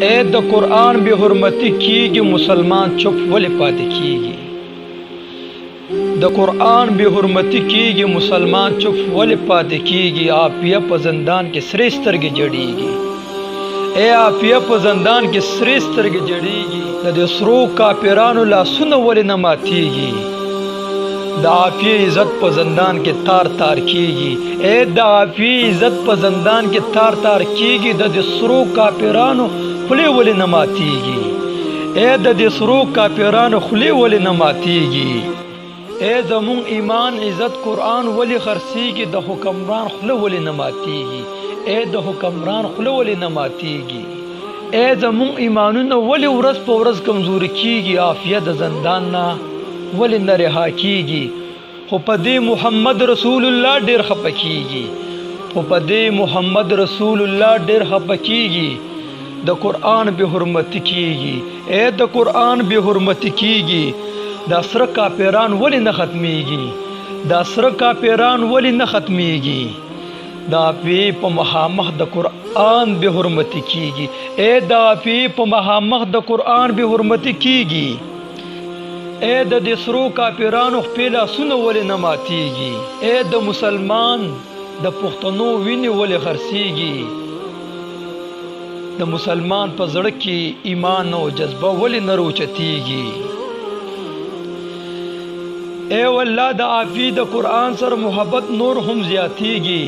اے د قرآن بے حرمتی کیږي مسلمان چپ ولې پاتې کیږي د قرآن بے حرمتی کیږي مسلمان چپ ولې پاتې کیږي عافیه په زندان کې سرې سترګې جړیږي اے عافیه په زندان کې سرې سترګې جړیږي د دې سرو کافرانو لاسونه ولې نه ماتیږي د عافیه عزت په زندان کې تار تار کیږي اے د عافیه عزت په زندان کې تار تار کیږي د دې سرو کافرانو خلی ولې نه ماتیږي اے د دې سرو کافرانو خلی ولې نه ماتیږي اے زمون ایمان عزت قرآن ولی خرسیږي د حکمران خله ولی نه ماتیږي اے د حکمران خله ولی نه ماتیږي اے زمون ایمانونه ولی ورځ په ورځ کمزوري کیږي عافیه د زندان نه ولی نه رها کیږي خو په دې محمد رسول الله ډیر خپه کیږي خو په دې محمد رسول الله ډیر خپه کیږي د قرآن به حرمت کیږي اے د قرآن به حرمت کیږي دا سره کافران ولی نه ختمیږي دا سره کافران ولی نه ختمیږي دا پی په مخامخ د قرآن به حرمت کیږي اے دا پی په مخامخ د قرآن به حرمت کیږي اے د دې سرو کافرانو خپل لاسونه ولی نه ماتیږي اے د مسلمان د پښتنو ویني ولی خرسیږي د مسلمان په زړه کې ایمان او جذبه ولی نه روچتیږي اے والله د عافیه د قرآن سره محبت نور هم زیاتیږي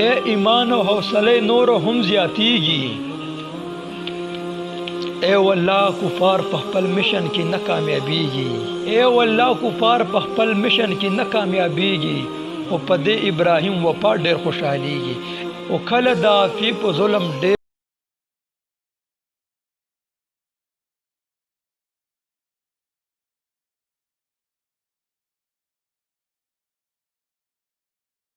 اے ایمان او حوصله نور هم زیاتیږي اے والله کفار په خپل مشن کې نه کامیابیږي اے والله کفار په خپل مشن کې نه کامیابیږي او په دې ابراهیم وفا ډېر خوشحاليږي او کله د عافیه په ظلم ډېر